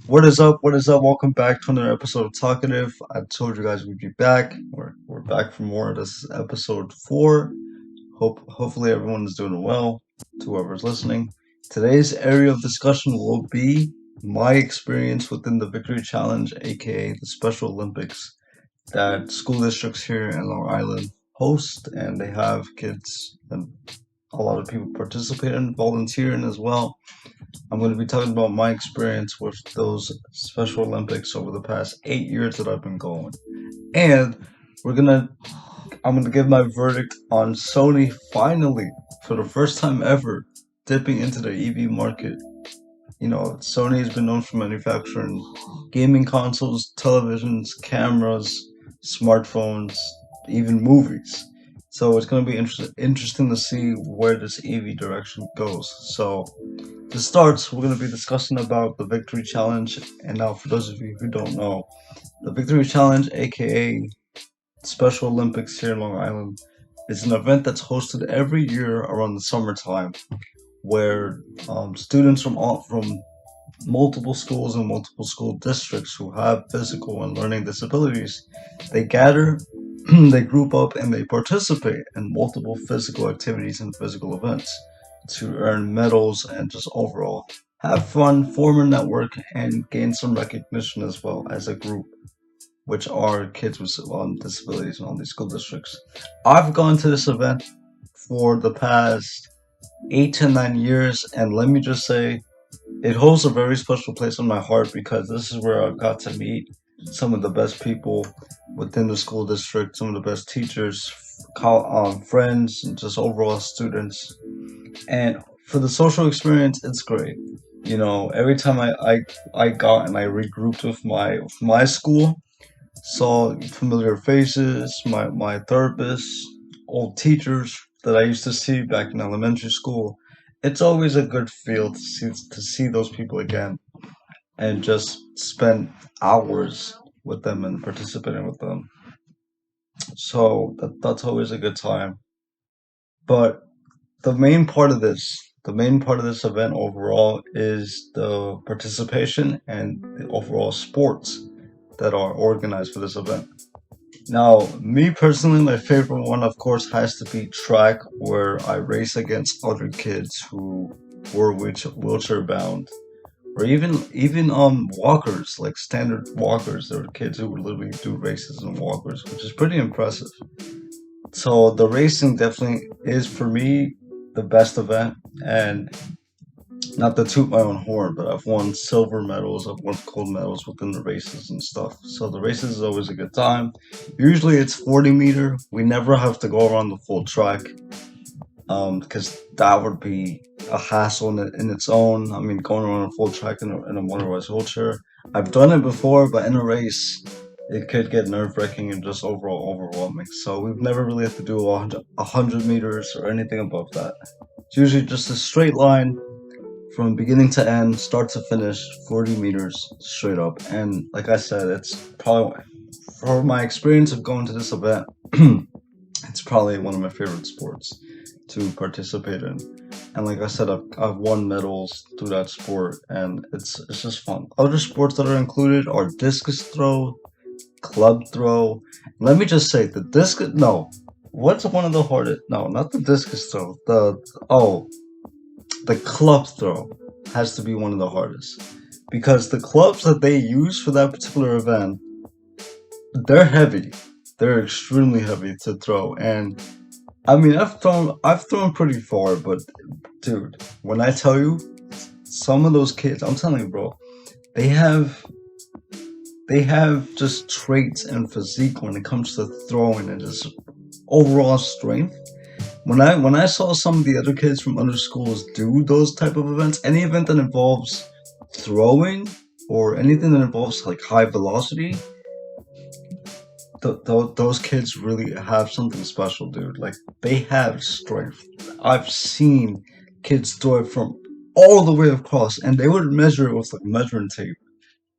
What is up? What is up? Welcome back to another episode of Talkative. I told you guys we'd be back. We're back for more. This is episode 4. Hopefully everyone is doing well. To whoever's listening, today's area of discussion will be my experience within the Victory Challenge, aka the Special Olympics that school districts here in Long Island host, and they have kids and a lot of people participate in, volunteering as well. I'm going to be talking about my experience with those Special Olympics over the past 8 years that I've been going. And we're gonna I'm gonna give my verdict on Sony finally, for the first time ever, dipping into the EV market. Sony has been known for manufacturing gaming consoles, televisions, cameras, smartphones, even movies. So it's going to be interesting to see where this EV direction goes. So to start, we're going to be discussing about the Victory Challenge. And now, for those of you who don't know, the Victory Challenge, aka Special Olympics here in Long Island, is an event that's hosted every year around the summertime, where students from multiple schools and multiple school districts who have physical and learning disabilities, they gather, they group up, and they participate in multiple physical activities and physical events to earn medals and just overall have fun, form a network, and gain some recognition as well as a group, which are kids with disabilities in all these school districts. I've gone to this event for the past 8 to 9 years, and let me just say, it holds a very special place in my heart because this is where I got to meet some of the best people within the school district, some of the best teachers, friends, and just overall students. And for the social experience, it's great. Every time I got and I regrouped with my school, saw familiar faces, my therapists, old teachers that I used to see back in elementary school. It's always a good feel to see those people again and just spend hours with them and participating with them. So that's always a good time. But the main part of this event overall is the participation and the overall sports that are organized for this event. Now, me personally, my favorite one, of course, has to be track, where I race against other kids who were wheelchair bound, or even walkers, like standard walkers. There were kids who would literally do races in walkers, which is pretty impressive. So the racing definitely is for me the best event, and not to toot my own horn, but I've won silver medals, I've won gold medals within the races and stuff. So the races is always a good time. Usually it's 40 meter. We never have to go around the full track, because that would be a hassle in its own. I mean, going around a full track in a motorized wheelchair. I've done it before, but in a race, it could get nerve-wracking and just overall overwhelming. So we've never really had to do 100 meters or anything above that. It's usually just a straight line from beginning to end, start to finish, 40 meters straight up. And like I said, it's probably, for my experience of going to this event, it's probably one of my favorite sports to participate in. And like I said, I've won medals through that sport, and it's just fun. Other sports that are included are discus throw, club throw. Let me just say, the discus, no, what's one of the hardest? No, not the discus throw. The club throw has to be one of the hardest, because the clubs that they use for that particular event, they're heavy. They're extremely heavy to throw, and I mean, I've thrown pretty far, but dude, when I tell you, some of those kids, I'm telling you, bro, they have they have just traits and physique when it comes to throwing and just overall strength. When I saw some of the other kids from other schools do those type of events, any event that involves throwing or anything that involves like high velocity, those kids really have something special, dude. Like, they have strength. I've seen kids throw it from all the way across, and they would measure it with like measuring tape,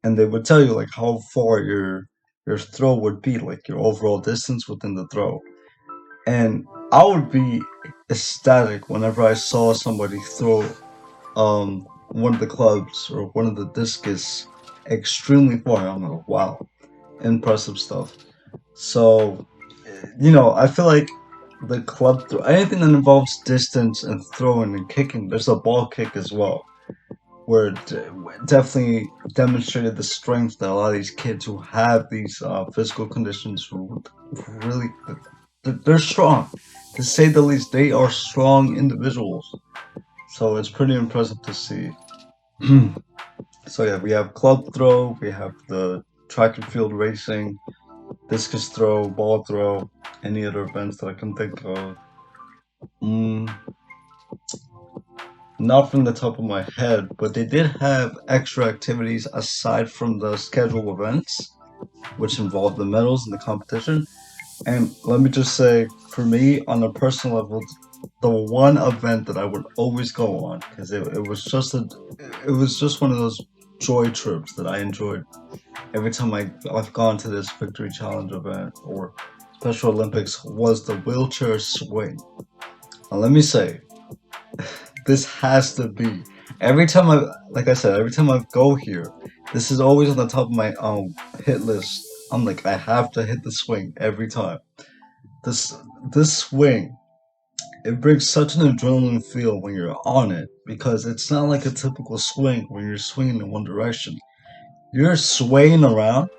and they would tell you like how far your throw would be, like your overall distance within the throw. And I would be ecstatic whenever I saw somebody throw one of the clubs or one of the discus, extremely far. I'm like, wow, impressive stuff. So, I feel like the club throw, anything that involves distance and throwing and kicking, there's a ball kick as well, where definitely demonstrated the strength that a lot of these kids who have these physical conditions who really they're strong, to say the least. They are strong individuals, so it's pretty impressive to see. So yeah, we have club throw, we have the track and field racing, discus throw, ball throw, any other events that I can think of. Mm, Not from the top of my head, but they did have extra activities aside from the scheduled events, which involved the medals and the competition. And let me just say, for me, on a personal level, the one event that I would always go on, because it was just one of those joy trips that I enjoyed every time I've gone to this Victory Challenge event or Special Olympics, was the wheelchair swing. Now, let me say, this has to be like I said, every time I go here, this is always on the top of my hit list. I'm like, I have to hit the swing every time. This this swing, it brings such an adrenaline feel when you're on it, because it's not like a typical swing when you're swinging in one direction. You're swaying around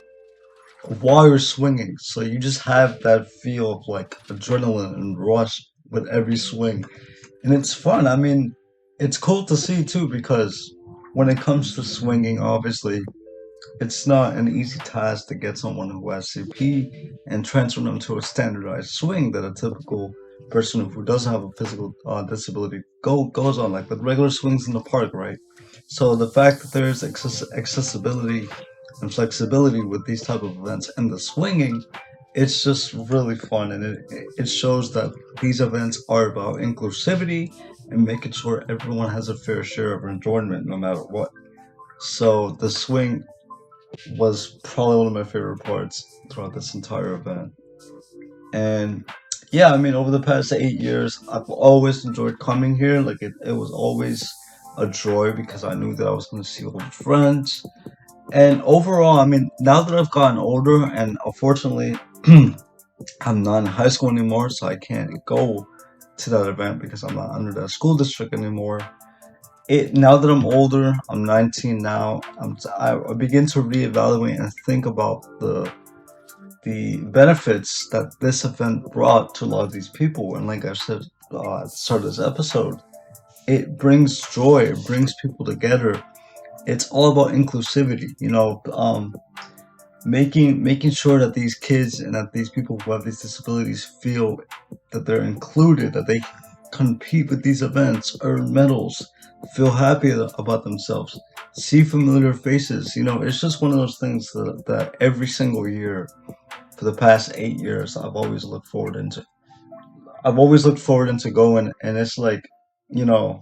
while you're swinging, so you just have that feel of like adrenaline and rush with every swing, and it's fun. I mean, it's cool to see too, because when it comes to swinging, obviously it's not an easy task to get someone who has CP and transfer them to a standardized swing that a typical person who doesn't have a physical disability goes on, like with regular swings in the park, right? So the fact that there's accessibility and flexibility with these type of events and the swinging, it's just really fun, and it shows that these events are about inclusivity and making sure everyone has a fair share of enjoyment no matter what. So the swing was probably one of my favorite parts throughout this entire event. And yeah, I mean, over the past 8 years, I've always enjoyed coming here. Like it was always a joy because I knew that I was going to see old friends. And overall, I mean, now that I've gotten older, and unfortunately, I'm not in high school anymore, so I can't go to that event because I'm not under that school district anymore. Now that I'm older, I'm 19 now. I begin to reevaluate and think about the benefits that this event brought to a lot of these people. And like I said at the start of this episode, it brings joy. It brings people together. It's all about inclusivity. Making sure that these kids and that these people who have these disabilities feel that they're included, that they compete with these events, earn medals, feel happy about themselves, see familiar faces. It's just one of those things that every single year for the past 8 years I've always looked forward into going, and it's like, you know,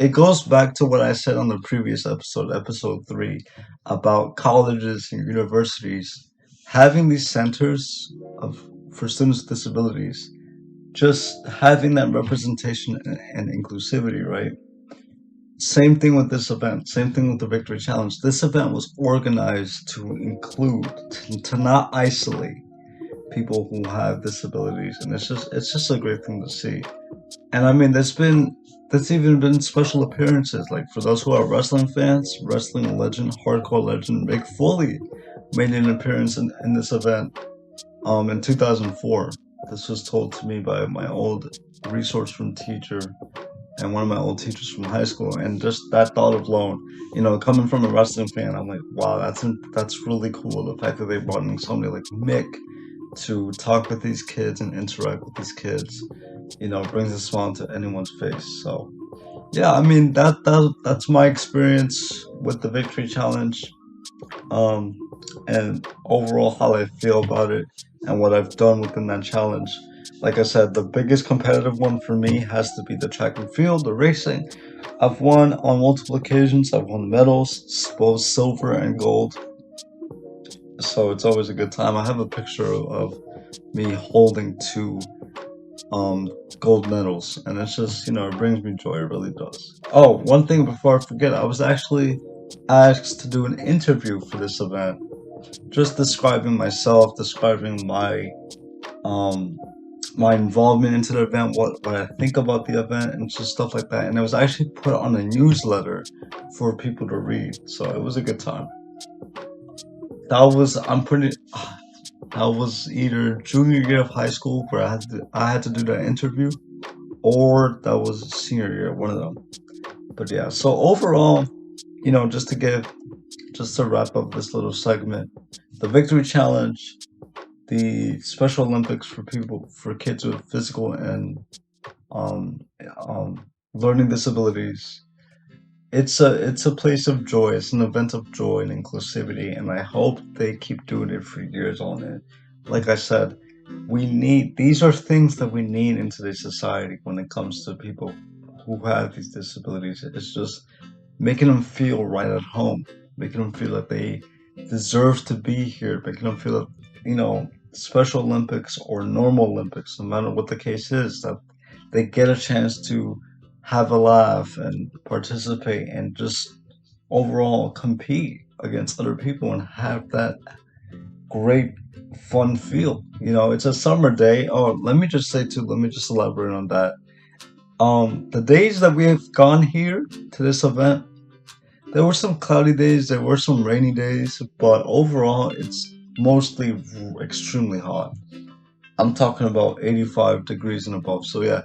it goes back to what I said on the previous episode, episode 3, about colleges and universities having these centers of for students with disabilities, just having that representation and inclusivity, right? Same thing with this event, same thing with the Victory Challenge. This event was organized to include, to not isolate people who have disabilities, and it's just a great thing to see. And I mean, there's even been special appearances. Like for those who are wrestling fans, wrestling legend, hardcore legend Mick Foley made an appearance in this event in 2004. This was told to me by my old resource room teacher and one of my old teachers from high school. And just that thought alone, coming from a wrestling fan, I'm like, wow, that's really cool. The fact that they brought in somebody like Mick to talk with these kids and interact with these kids, brings a smile to anyone's face. So yeah, I mean, that's my experience with the Victory Challenge, um, and overall how I feel about it and what I've done within that challenge. Like I said, the biggest competitive one for me has to be the track and field, the racing. I've won on multiple occasions. I've won medals, both silver and gold. So it's always a good time. I have a picture of me holding two gold medals, and it's just, it brings me joy. It really does. Oh, one thing before I forget, I was actually asked to do an interview for this event, just describing myself, describing um my involvement into the event, what I think about the event, and just stuff like that. And it was actually put on a newsletter for people to read, so it was a good time. That was I'm pretty. That was either junior year of high school where I had to do that interview, or that was senior year, one of them. But yeah, so overall, just to wrap up this little segment, the Victory Challenge, the Special Olympics for kids with physical and um, um, learning disabilities. It's a place of joy. It's an event of joy and inclusivity, and I hope they keep doing it for years on it. Like I said, we need these are things that we need in today's society when it comes to people who have these disabilities. It's just making them feel right at home, making them feel like they deserve to be here, making them feel that, Special Olympics or normal Olympics, no matter what the case is, that they get a chance to have a laugh and participate and just overall compete against other people and have that great fun feel. It's a summer day. Oh, let me just elaborate on that. The days that we have gone here to this event, there were some cloudy days, there were some rainy days, but overall, it's mostly extremely hot. I'm talking about 85 degrees and above. So yeah,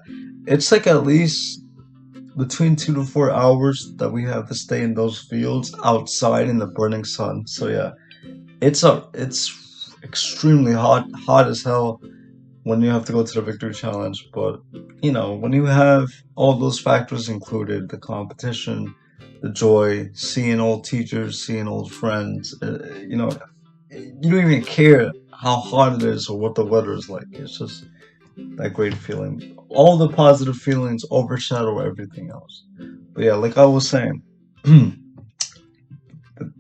it's like at least between 2 to 4 hours that we have to stay in those fields outside in the burning sun. So yeah, it's extremely hot as hell when you have to go to the victory challenge. But when you have all those factors included, the competition, the joy, seeing old teachers, seeing old friends, you don't even care how hot it is or what the weather is like. It's just that great feeling. All the positive feelings overshadow everything else. But yeah, like I was saying,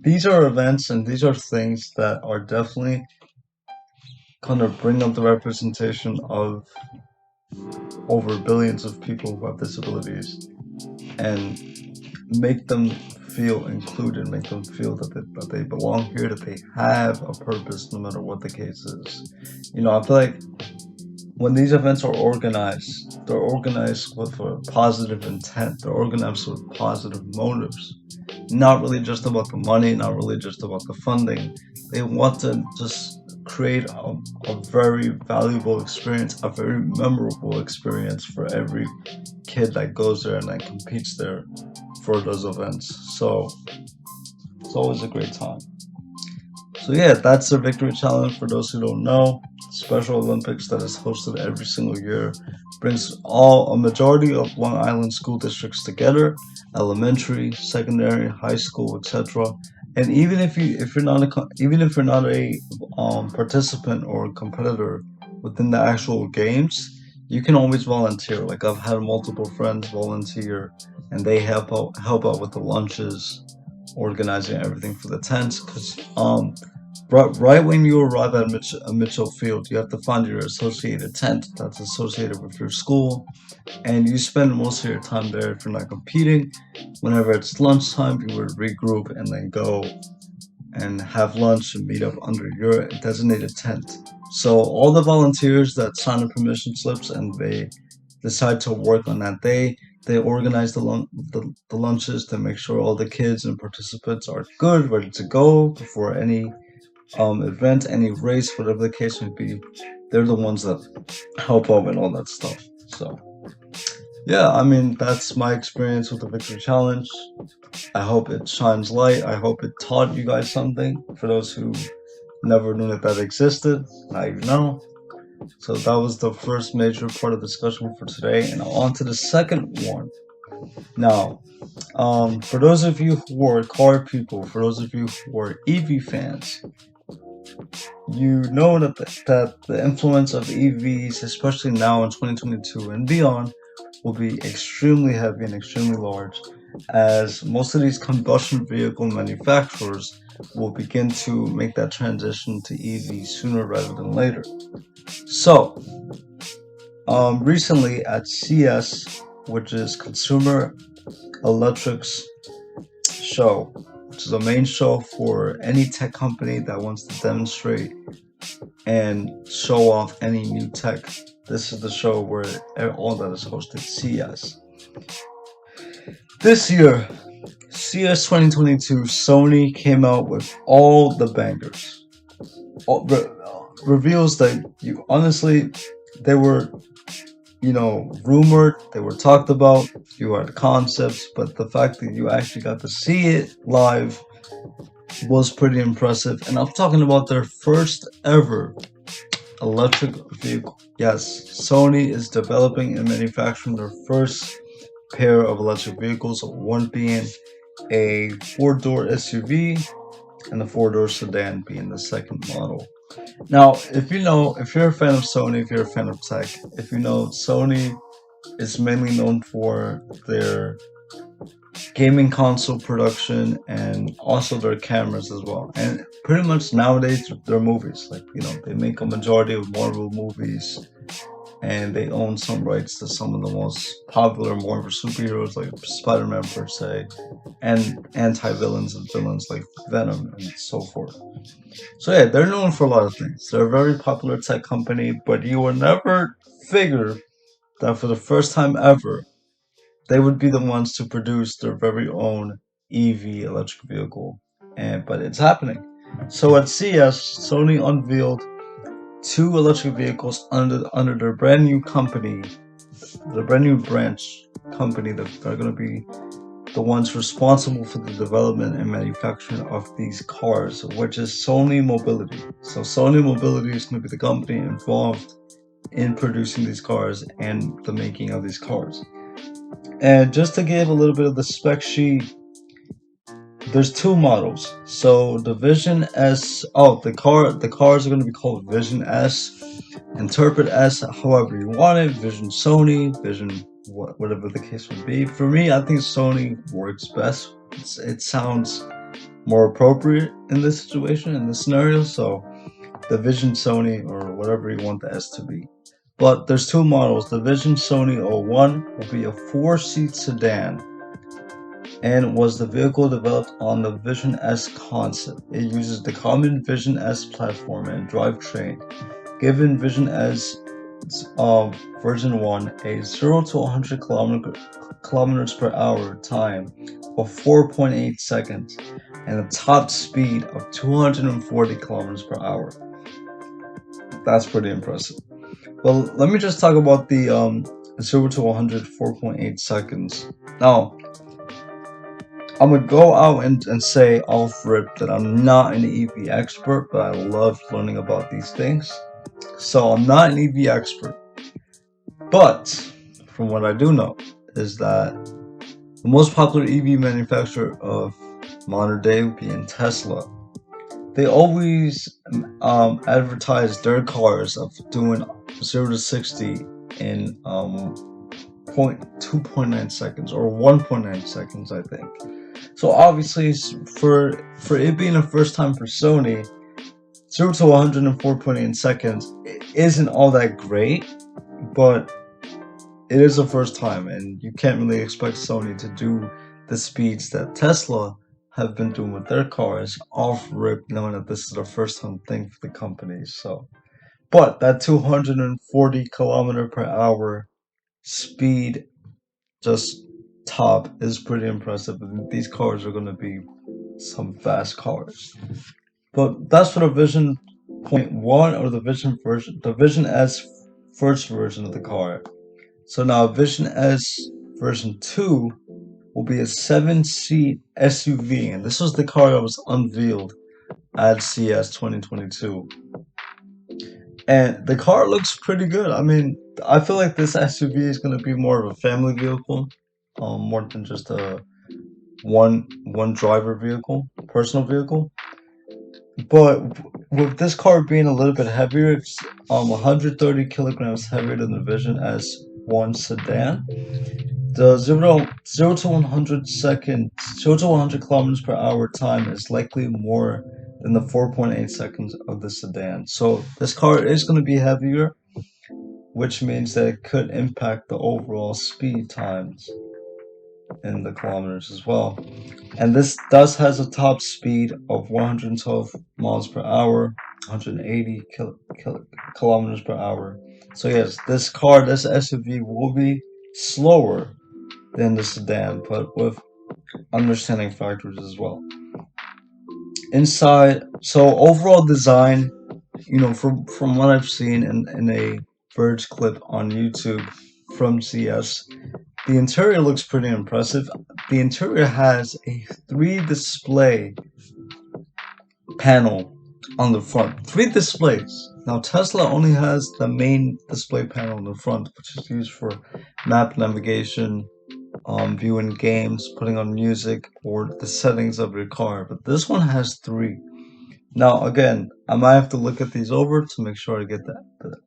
these are events and these are things that are definitely kind of bring up the representation of over billions of people who have disabilities and make them feel included, make them feel that they belong here, that they have a purpose no matter what the case is. I feel like when these events are organized, they're organized with a positive intent, they're organized with positive motives. Not really just about the money, not really just about the funding. They want to just create a very valuable experience, a very memorable experience for every kid that goes there and that competes there for those events. So it's always a great time. So yeah, that's the Victory Challenge. For those who don't know, Special Olympics that is hosted every single year brings a majority of Long Island school districts together, elementary, secondary, high school, etc. And even if you're not a participant or competitor within the actual games, you can always volunteer. Like I've had multiple friends volunteer, and they help out with the lunches, organizing everything for the tents. Because right when you arrive at Mitchell Field, you have to find your associated tent that's associated with your school, and you spend most of your time there if you're not competing. Whenever it's lunchtime, you would regroup and then go and have lunch and meet up under your designated tent. So all the volunteers that sign the permission slips and they decide to work on that day, they organize the lunches to make sure all the kids and participants are good, ready to go before any event, any race, whatever the case may be. They're the ones that help out with all that stuff. So yeah, I mean that's my experience with the Victory Challenge. I hope it shines light. I hope it taught you guys something. For those who never knew that existed, now you know. So that was the first major part of the discussion for today, and on to the second one. Now, for those of you who are car people, for those of you who are EV fans, you know that the influence of EVs, especially now in 2022 and beyond, will be extremely heavy and extremely large, as most of these combustion vehicle manufacturers will begin to make that transition to EV sooner rather than later. So, recently at CS, which is Consumer Electrics Show, which is a main show for any tech company that wants to demonstrate and show off any new tech. This is the show where all that is hosted. CES. This year, CES 2022, Sony came out with all the bangers. Reveals that you honestly, they were, rumored, they were talked about, you had concepts, but the fact that you actually got to see it live was pretty impressive. And I'm talking about their first ever electric vehicle. Yes, Sony is developing and manufacturing their first pair of electric vehicles, one being a four-door SUV and the four-door sedan being the second model. Now, if you're a fan of Sony, if you're a fan of tech, if you know, Sony is mainly known for their gaming console production and also their cameras as well. And pretty much nowadays, their movies. Like, they make a majority of Marvel movies and they own some rights to some of the most popular Marvel superheroes like Spider-Man per se, and anti-villains and villains like Venom and so forth. So yeah, they're known for a lot of things. They're a very popular tech company, but you would never figure that for the first time ever, they would be the ones to produce their very own EV electric vehicle. But it's happening. So at CES, Sony unveiled two electric vehicles under their brand new company, the brand new branch company that are going to be the ones responsible for the development and manufacturing of these cars, which is Sony Mobility. So Sony Mobility is going to be the company involved in producing these cars and the making of these cars. And just to give a little bit of the spec sheet, there's two models. So the Vision S, the cars are going to be called Vision S. Interpret S however you want it. Vision Sony, Vision whatever the case would be. For me, I think Sony works best. It sounds more appropriate in this situation, in this scenario. So the Vision Sony or whatever you want the S to be. But there's two models. The Vision Sony 01 will be a 4-seat sedan and was the vehicle developed on the Vision S concept. It uses the common Vision S platform and drivetrain, giving Vision S version 1 a 0 to 100 kilometers per hour time of 4.8 seconds and a top speed of 240 kilometers per hour. That's pretty impressive. Well, let me just talk about the 0 to 100 4.8 seconds. Now, I'm gonna go out and say off rip that I'm not an EV expert, but I love learning about these things. So I'm not an EV expert, but from what I do know is that the most popular EV manufacturer of modern day being Tesla, they always advertise their cars of doing 0 to 60 in 2.9 seconds or 1.9 seconds, I think. So obviously, for it being a first time for Sony, 0 to 104.8 seconds isn't all that great, but it is a first time, and you can't really expect Sony to do the speeds that Tesla have been doing with their cars off rip, knowing that this is a first time thing for the company. So, but that 240 kilometer per hour speed, just top, is pretty impressive. And these cars are going to be some fast cars. But that's for the Vision Point 1 or the Vision version, the Vision S first version of the car. So now Vision S version 2 will be a 7-seat SUV, and this was the car that was unveiled at CES 2022. And the car looks pretty good. I mean, I feel like this SUV is going to be more of a family vehicle, more than just a one driver vehicle, personal vehicle. But with this car being a little bit heavier, it's 130 kilograms heavier than the Vision S1 sedan. The 0 to 100 kilometers per hour time is likely more than the 4.8 seconds of the sedan. So this car is going to be heavier, which means that it could impact the overall speed times in the kilometers as well. And this does has a top speed of 112 miles per hour, 180 kilometers per hour. So yes, this SUV will be slower than the sedan, but with understanding factors as well. Inside, so overall design, from what I've seen in a Verge clip on YouTube from CS, the interior looks pretty impressive. The interior has a three display panel on the front. Three displays. Now Tesla only has the main display panel in the front, which is used for map navigation, viewing games, putting on music, or the settings of your car. But this one has three. Now again, I might have to look at these over to make sure I get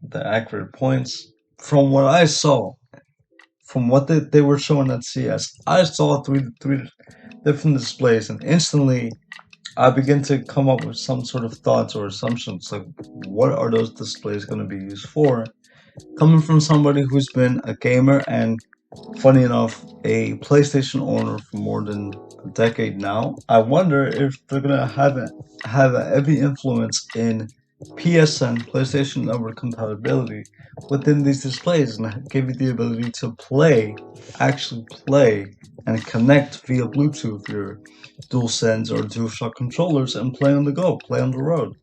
the accurate points. From what I saw, from what they were showing at CS, I saw three different displays, and instantly I begin to come up with some sort of thoughts or assumptions, like what are those displays going to be used for? Coming from somebody who's been a gamer and, funny enough, a PlayStation owner for more than a decade now, I wonder if they're gonna have a heavy influence in PSN, PlayStation Network compatibility within these displays, and give you the ability to actually play, and connect via Bluetooth your DualSense or DualShock controllers and play on the go, play on the road.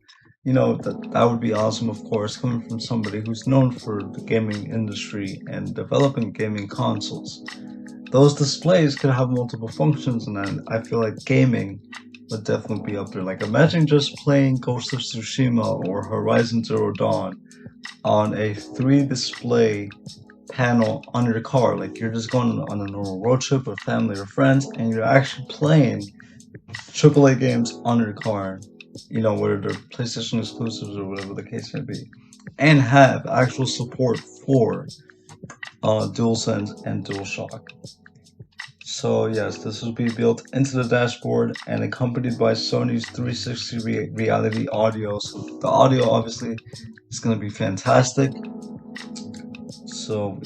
That would be awesome, of course, coming from somebody who's known for the gaming industry and developing gaming consoles. Those displays could have multiple functions, and I feel like gaming would definitely be up there. Like, imagine just playing Ghost of Tsushima or Horizon Zero Dawn on a three display panel on your car. Like, you're just going on a normal road trip with family or friends, and you're actually playing AAA games on your car, whether they're PlayStation exclusives or whatever the case may be, and have actual support for DualSense and DualShock. So yes, this will be built into the dashboard and accompanied by Sony's 360 reality audio. So the audio obviously is going to be fantastic. So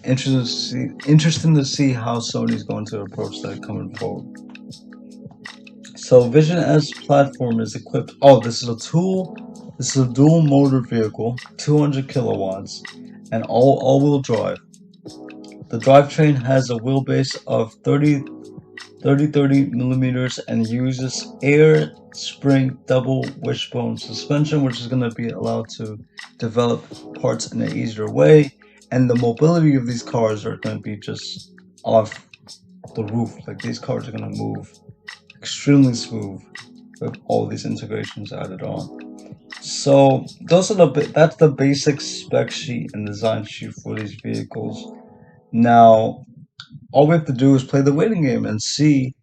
interesting to see how Sony's going to approach that coming forward. So Vision S platform is equipped. Oh, this is a dual motor vehicle, 200 kilowatts, and all-wheel drive. The drivetrain has a wheelbase of 30 millimeters and uses air spring double wishbone suspension, which is going to be allowed to develop parts in an easier way. And the mobility of these cars are going to be just off the roof. Like, these cars are going to move extremely smooth with all these integrations added on. So that's the basic spec sheet and design sheet for these vehicles. Now, all we have to do is play the waiting game and see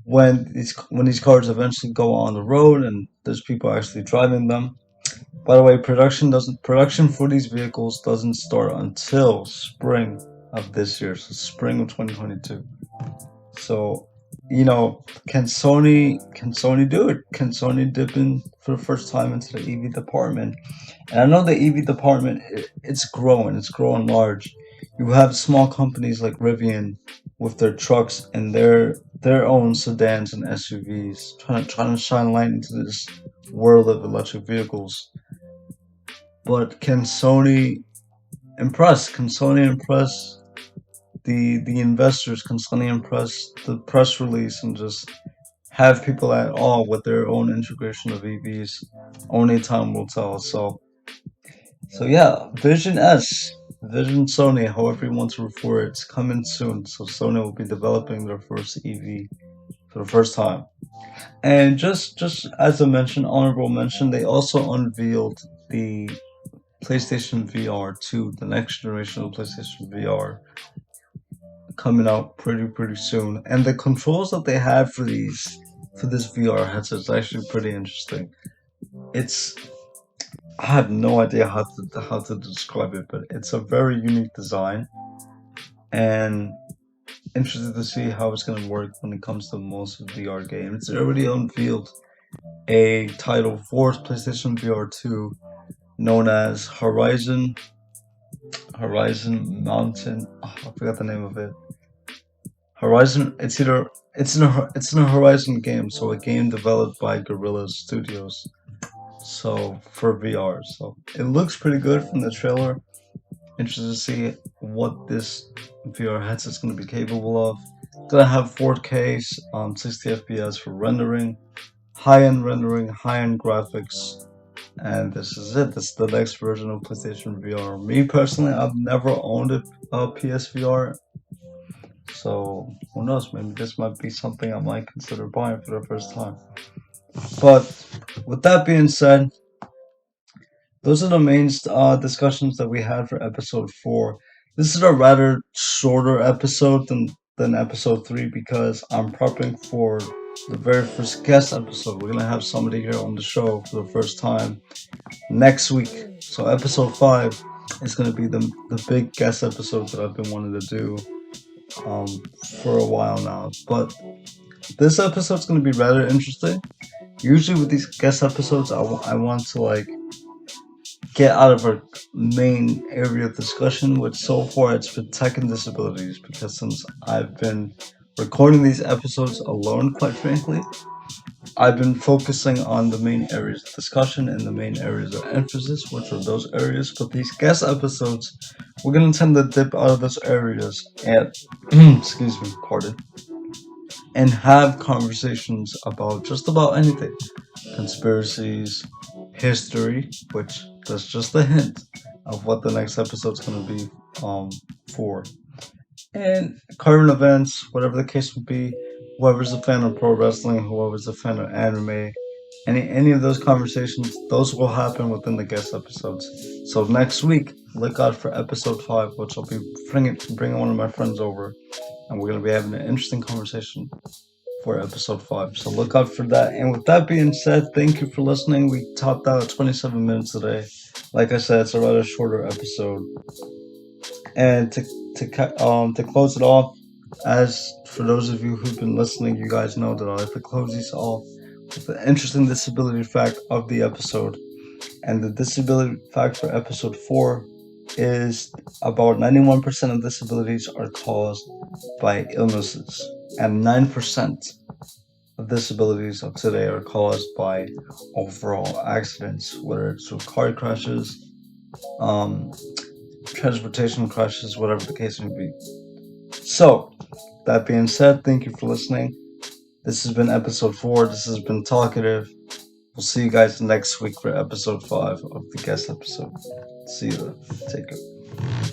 when these cars eventually go on the road and there's people actually driving them. By the way, production for these vehicles doesn't start until spring of this year, so spring of 2022. So, can Sony do it? Can Sony dip in for the first time into the EV department? And I know the EV department, it's growing large. You have small companies like Rivian with their trucks and their own sedans and SUVs, trying to shine light into this world of electric vehicles. But can Sony impress? Can Sony impress the investors? Can Sony impress the press release and just have people at all with their own integration of EVs? Only time will tell. So yeah, Vision S, Vision Sony, however you want to refer it, it's coming soon. So Sony will be developing their first EV for the first time. And just as I mentioned, honorable mention, they also unveiled the PlayStation VR 2, the next generation of PlayStation VR, coming out pretty soon. And the controls that they have for this VR headset is actually pretty interesting. It's I have no idea how to describe it, but it's a very unique design, and interested to see how it's going to work when it comes to most VR games. It's already unveiled a title for PlayStation VR 2 known as Horizon Mountain. Oh, I forgot the name of it. Horizon. It's in a Horizon game, so a game developed by Guerrilla Studios. So for VR, so it looks pretty good from the trailer. Interested to see what this VR headset's going to be capable of. Gonna have 4K, 60 FPS for rendering, high-end rendering, high-end graphics, and this is it. This is the next version of PlayStation VR. Me personally, I've never owned a PSVR, so who knows? Maybe this might be something I might consider buying for the first time. But with that being said, those are the main discussions that we had for episode 4. This is a rather shorter episode than episode 3 because I'm prepping for the very first guest episode. We're gonna have somebody here on the show for the first time next week. So episode 5 is gonna be the big guest episode that I've been wanting to do um, for a while now. But this episode's gonna be rather interesting. Usually with these guest episodes, I want to like get out of our main area of discussion, which so far it's been tech and disabilities, because since I've been recording these episodes alone, quite frankly, I've been focusing on the main areas of discussion and the main areas of emphasis, which are those areas. But these guest episodes, we're going to tend to dip out of those areas and, excuse me, pardon, and have conversations about just about anything. Conspiracies, history, which that's just a hint of what the next episode's going to be for. And current events, whatever the case would be, whoever's a fan of pro wrestling, whoever's a fan of anime, any of those conversations, those will happen within the guest episodes. So next week, look out for episode 5, which I'll be bringing one of my friends over, and we're going to be having an interesting conversation for episode 5. So look out for that. And with that being said, thank you for listening. We topped out at 27 minutes today. Like I said, it's a rather shorter episode. And to close it off, as for those of you who've been listening, you guys know that I like to close these off with the interesting disability fact of the episode. And the disability fact for episode 4 is about 91% of disabilities are caused by illnesses, and 9% of disabilities of today are caused by overall accidents, whether it's through car crashes, um, transportation crashes, whatever the case may be. So, that being said, thank you for listening. This has been episode 4. This has been Talkative. We'll see you guys next week for episode 5 of the guest episode. See you then. Take care.